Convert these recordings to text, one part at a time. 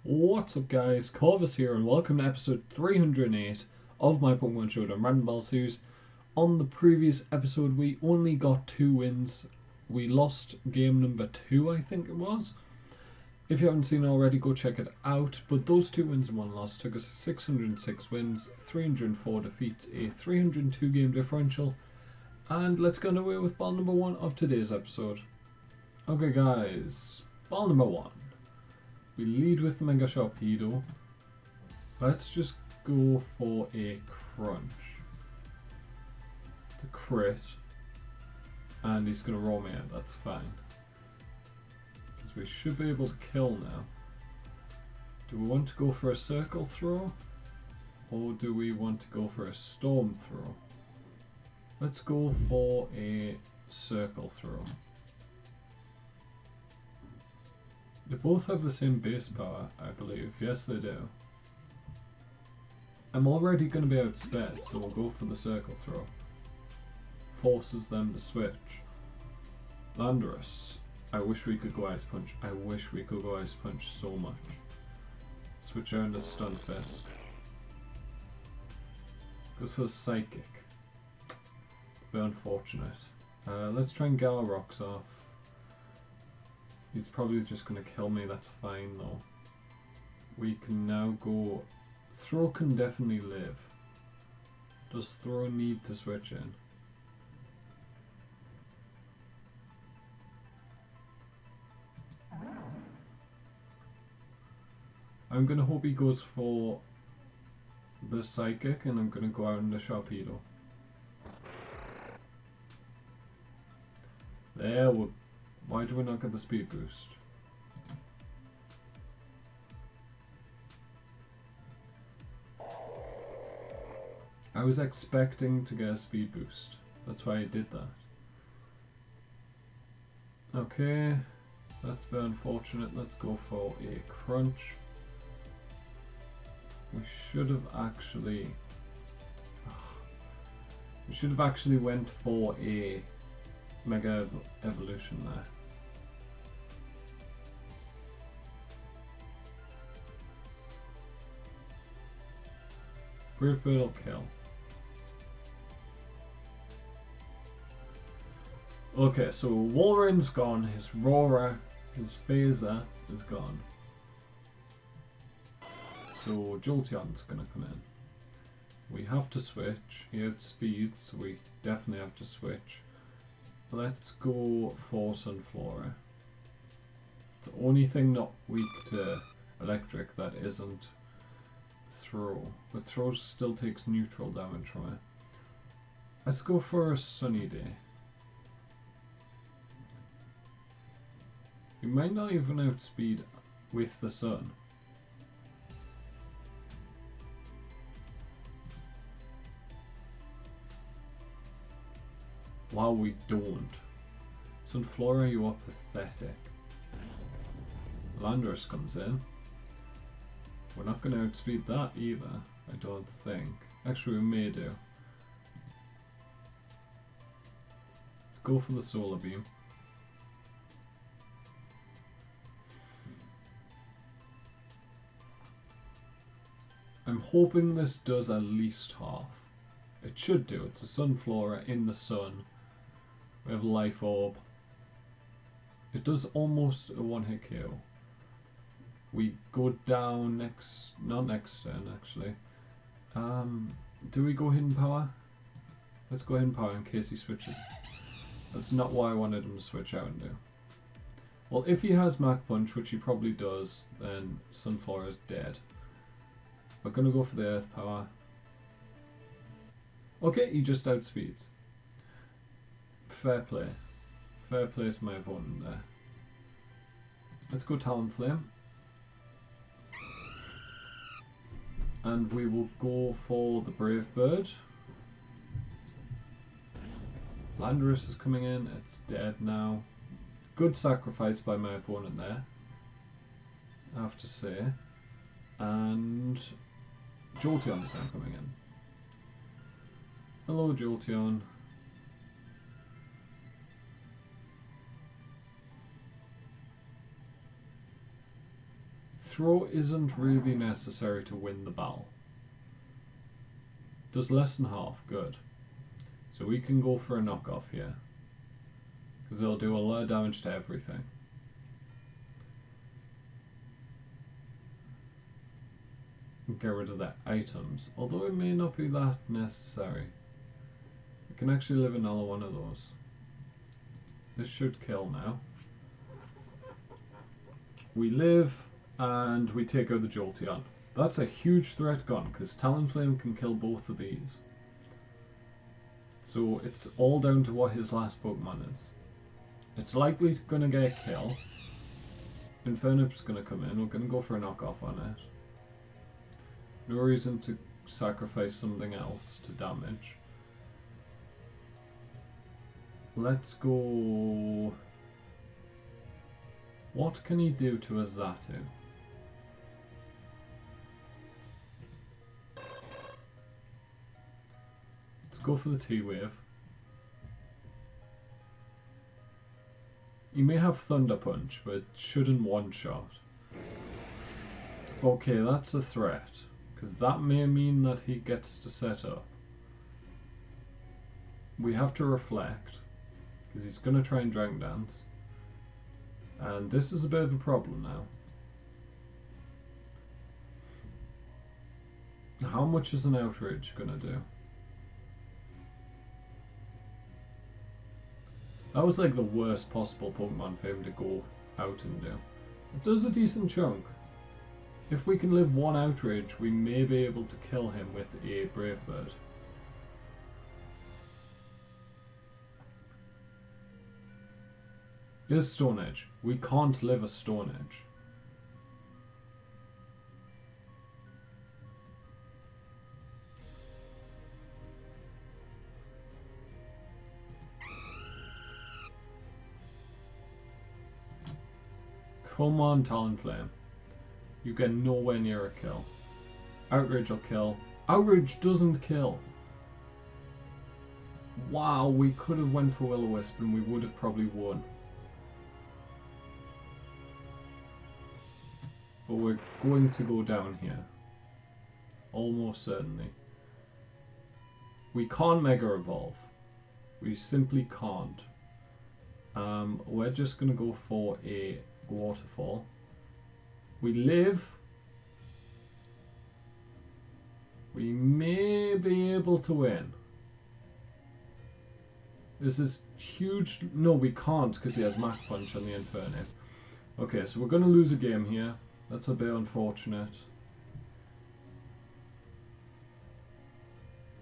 What's up guys, Corvus here and welcome to episode 308 of my Pokémon Showdown Random series. On the previous episode we only got 2 wins. We lost game number 2 I think it was. If you haven't seen it already, go check it out. But those 2 wins and 1 loss took us 606 wins, 304 defeats, a 302 game differential. And let's get away with ball number 1 of today's episode. Okay guys, ball number 1. We lead with the Mega Sharpedo. Let's just go for a crunch. The crit. And he's going to roll me out, that's fine. Because we should be able to kill now. Do we want to go for a circle throw? Or do we want to go for a storm throw? Let's go for a circle throw. They both have the same base power, I believe. Yes, they do. I'm already going to be outsped, so we'll go for the circle throw. Forces them to switch. Landorus. I wish we could go Ice Punch. I wish we could go Ice Punch so much. Switch out into Stun Fist. Goes for Psychic. It's a bit unfortunate. Let's try and Gala Rocks off. He's probably just going to kill me, that's fine though. We can now go... Throw can definitely live. Does Throw need to switch in? I'm going to hope he goes for the Psychic and I'm going to go out in the Sharpedo. There we go. Why do we not get the speed boost? I was expecting to get a speed boost. That's why I did that. Okay, that's very unfortunate. Let's go for a crunch. We should have actually went for a Mega Evolution there. Brave Bird will kill. Okay, so Walrein's gone, his Roarer, his Phaser is gone. So Jolteon's gonna come in. We have to switch. He outspeeds, so we definitely have to switch. Let's go for Sunflora. The only thing not weak to Electric that isn't Throw. But Throw still takes neutral damage from it. Let's go for a Sunny Day. You might not even outspeed with the sun. Wow, we don't. Sunflora, you are pathetic. Landorus comes in. We're not going to outspeed that either, I don't think. Actually, we may do. Let's go for the Solar Beam. I'm hoping this does at least half. It should do. It's a Sunflora in the sun. We have Life Orb. It does almost a one-hit KO. We go down next, not next turn actually. Do we go Hidden Power? Let's go Hidden Power in case he switches. That's not what I wanted him to switch out and do. Well, if he has Mach Punch, which he probably does, then Sunflora is dead. We're gonna go for the Earth Power. Okay, he just outspeeds. Fair play. Fair play to my opponent there. Let's go Talonflame. And we will go for the Brave Bird. Landorus is coming in, it's dead now. Good sacrifice by my opponent there, I have to say. And Jolteon's now coming in. Hello Jolteon. throw isn't really necessary to win the battle. Does less than half, good. So we can go for a knockoff here. Because they'll do a lot of damage to everything. Get rid of the items, although it may not be that necessary. We can actually live another one of those. This should kill now. We live, and we take out the Jolteon. That's a huge threat gun, because Talonflame can kill both of these. So it's all down to what his last Pokemon is. It's likely going to get a kill. Infernip's going to come in. We're going to go for a knockoff on it. No reason to sacrifice something else to damage. Let's go... What can he do to a Xatu? Let's go for the T-Wave. You may have Thunder Punch, but it shouldn't one-shot. Okay, that's a threat. Because that may mean that he gets to set up. We have to reflect. Because he's going to try and Dragon Dance. And this is a bit of a problem now. How much is an Outrage going to do? That was like the worst possible Pokemon for him to go out and do. It does a decent chunk. If we can live one Outrage, we may be able to kill him with a Brave Bird. Here's Stone Edge. We can't live a Stone Edge. Come on, Talonflame. You get nowhere near a kill. Outrage will kill. Outrage doesn't kill. Wow, we could have went for Will-O-Wisp and we would have probably won. But we're going to go down here. Almost certainly. We can't Mega Evolve. We simply can't. We're just going to go for a Waterfall. We live. We may be able to win. This is huge. No, we can't because he has Mach Punch on the Inferno. Okay, so we're going to lose a game here. That's a bit unfortunate.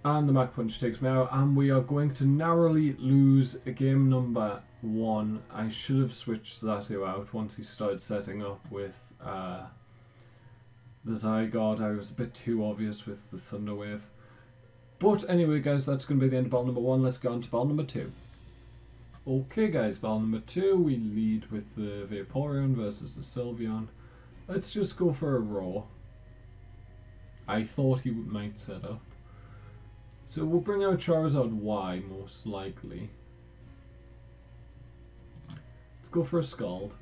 And the Mach Punch takes me out, and we are going to narrowly lose a game number 1. I should have switched Xatu out once he started setting up with the Zygarde. I was a bit too obvious with the Thunder Wave. But anyway, guys, that's going to be the end of battle number 1. Let's go on to battle number 2. Okay, guys, battle number 2. We lead with the Vaporeon versus the Sylveon. Let's just go for a Raw. I thought he might set up. So we'll bring out Charizard Y, most likely. Let's go for a Scald.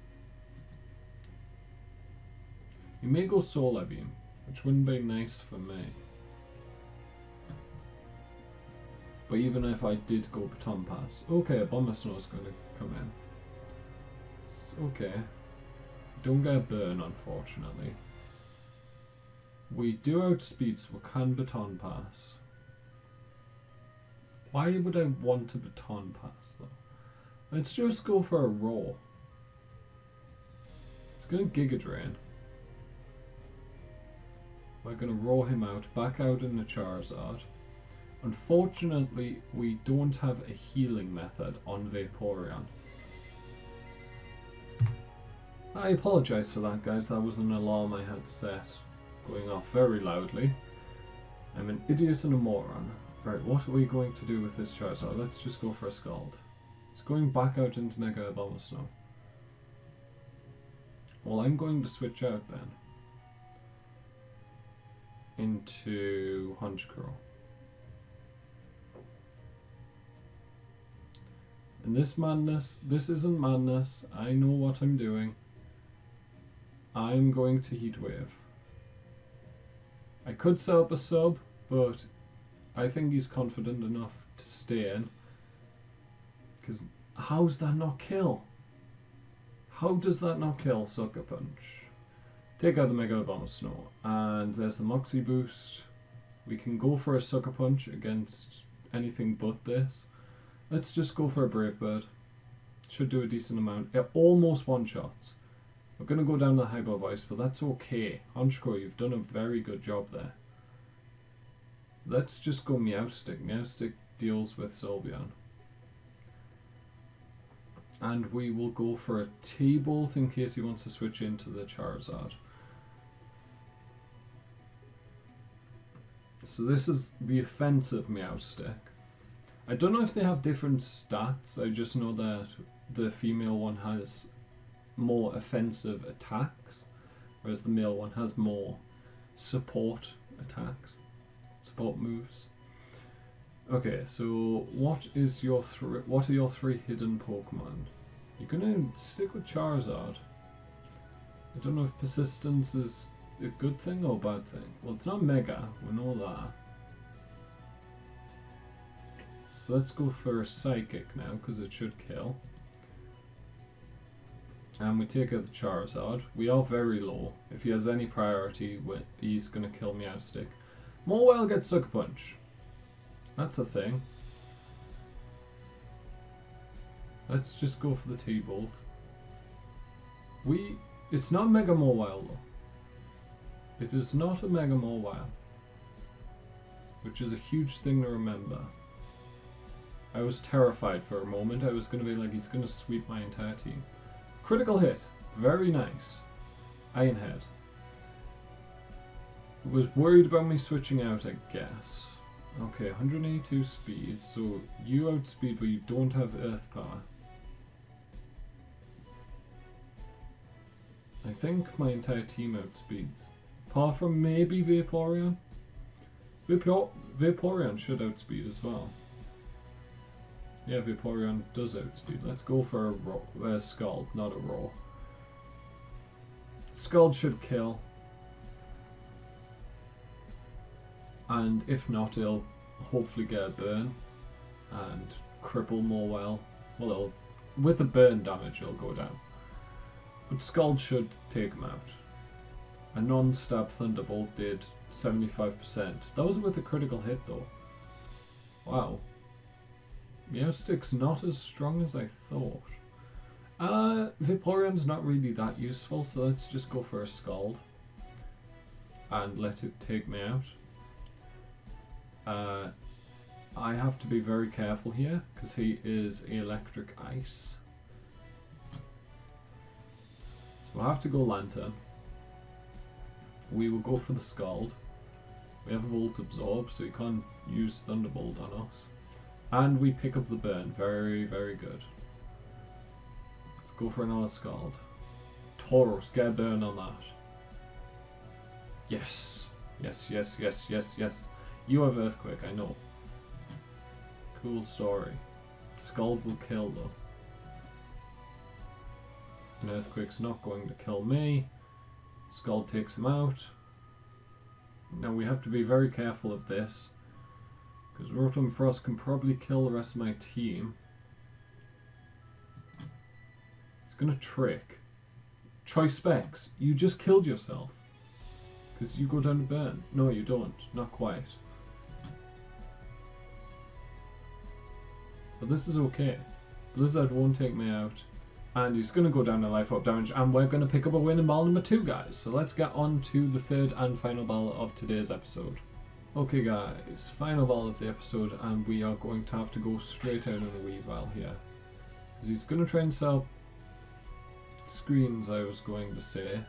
He may go Solar Beam, which wouldn't be nice for me. But even if I did go Baton Pass. Okay, a Abomasnow is going to come in. It's okay. Don't get a burn, unfortunately. We do outspeed, so we can Baton Pass. Why would I want to Baton Pass, though? Let's just go for a Raw. It's going to Giga Drain. We're going to Raw him out, back out in the Charizard. Unfortunately, we don't have a healing method on Vaporeon. I apologise for that, guys. That was an alarm I had set, going off very loudly. I'm an idiot and a moron. Right, what are we going to do with this Charizard? Let's just go for a Scald. It's going back out into Mega Abomasnow. Well, I'm going to switch out then. Into Honchkrow. And this madness, this isn't madness. I know what I'm doing. I'm going to Heat Wave. I could set up a sub, but I think he's confident enough to stay in. Because how's that not kill? How does that not kill Sucker Punch? Take out the Mega Bomb of Snow. And there's the Moxie boost. We can go for a Sucker Punch against anything but this. Let's just go for a Brave Bird. Should do a decent amount. It almost one-shots. We're going to go down the Hyper Voice, but that's okay. Honchkrow, you've done a very good job there. Let's just go Meowstic. Meowstic deals with Sylveon. And we will go for a T-Bolt in case he wants to switch into the Charizard. So this is the offensive Meowstic. I don't know if they have different stats, I just know that the female one has more offensive attacks, whereas the male one has more support attacks, support moves. Okay, so what are your three hidden Pokemon? You're gonna stick with Charizard. I don't know if persistence is a good thing or a bad thing. Well, it's not Mega, we know that. So let's go for a Psychic now, because it should kill. And we take out the Charizard. We are very low. If he has any priority, he's going to kill Meowstic. Mawile gets Sucker Punch. That's a thing. Let's just go for the T-Bolt. It's not Mega Mawile though. It is not a Mega Mawile. Which is a huge thing to remember. I was terrified for a moment. I was going to be like, he's going to sweep my entire team. Critical hit. Very nice. Iron Head. Was worried about me switching out, I guess. Okay, 182 speed. So you outspeed, but you don't have Earth Power. I think my entire team outspeeds. Apart from maybe Vaporeon. Vaporeon should outspeed as well. Yeah, Vaporeon does outspeed. Let's go for a Scald, not a Roar. Scald should kill. And if not, it'll hopefully get a burn and cripple Mawile. Well, with the burn damage, it'll go down. But Scald should take him out. A non-stab Thunderbolt did 75%. That was with a critical hit though. Wow. Meowstic's not as strong as I thought. Vaporeon's not really that useful, so let's just go for a Scald. And let it take me out. I have to be very careful here, because he is Electric Ice. So I have to go Lantern. We will go for the Scald. We have a Volt Absorb, so he can't use Thunderbolt on us. And we pick up the burn. Very, very good. Let's go for another Scald. Tauros, get a burn on that. Yes. Yes, yes, yes, yes, yes. You have Earthquake, I know. Cool story. Scald will kill though. And Earthquake's not going to kill me. Scald takes him out. Now we have to be very careful of this, because Rotom Frost can probably kill the rest of my team. He's gonna trick. Choice Specs, you just killed yourself. Because you go down to burn. No, you don't. Not quite. But this is okay. Blizzard won't take me out. And he's going to go down to life up damage. And we're going to pick up a win in battle number 2, guys. So let's get on to the third and final battle of today's episode. Okay, guys. Final battle of the episode. And we are going to have to go straight out on a Weavile here. Because he's going to try and sell screens, I was going to say.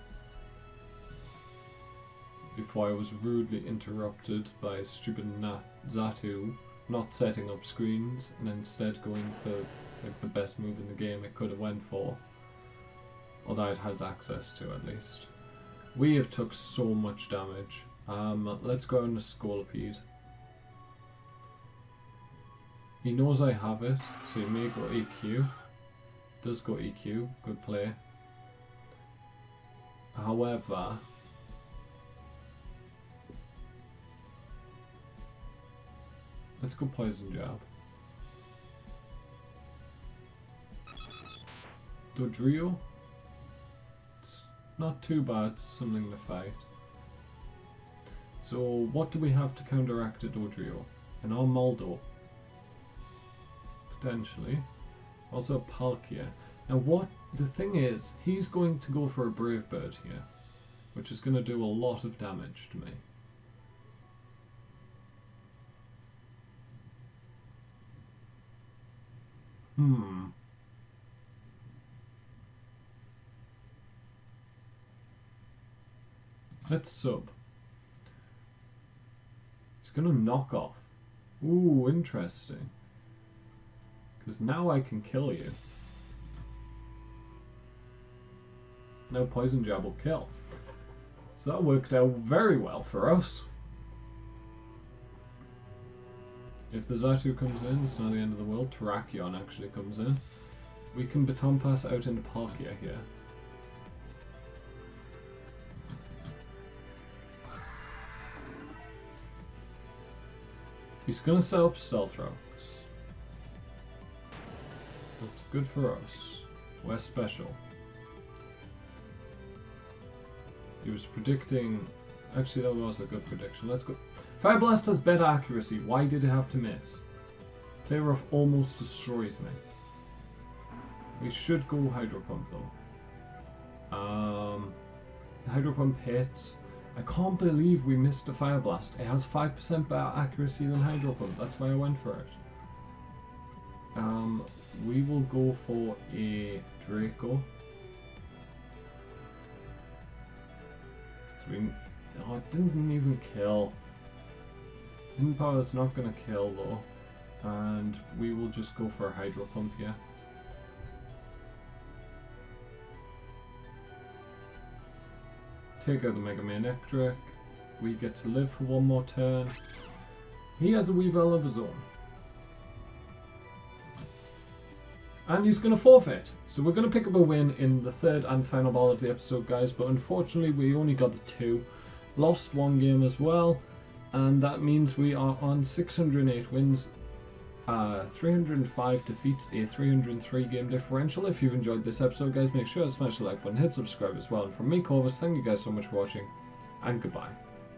Before I was rudely interrupted by stupid Zatu not setting up screens and instead going for like the best move in the game it could have went for, or that it has access to at least. We have took so much damage. Let's go on to Scolipede. He knows I have it, so he may go EQ. Does go EQ, good play. However, let's go Poison Jab. Dodrio. It's not too bad, something to fight. So what do we have to counteract a Dodrio? An Armaldo. Potentially. Also a Palkia. Now what the thing is, he's going to go for a Brave Bird here, which is going to do a lot of damage to me. Let's sub. He's going to knock off. Ooh, interesting. Because now I can kill you. No Poison Jab will kill. So that worked out very well for us. If the Zatu comes in, it's not the end of the world. Terrakion actually comes in. We can Baton Pass out into Palkia here. He's going to set up Stealth Rocks. That's good for us. We're special. He was predicting... Actually, that was a good prediction. Let's go. Fire Blast has better accuracy. Why did it have to miss? Play Rough almost destroys me. We should go Hydro Pump though. Hydro Pump hits. I can't believe we missed a Fire Blast. It has 5% better accuracy than Hydro Pump. That's why I went for it. We will go for a Draco. Oh, it didn't even kill. Hidden Power is not going to kill though. And we will just go for a Hydro Pump here. Take out the Mega Man Electric. We get to live for one more turn. He has a Weavile of his own. And he's going to forfeit. So we're going to pick up a win in the third and final ball of the episode, guys. But unfortunately, we only got the 2. Lost one game as well. And that means we are on 608 wins. 305 defeats, a 303 game differential. If you've enjoyed this episode, guys, make sure to smash the like button, hit subscribe as well. And from me, Corvus, thank you guys so much for watching, and goodbye.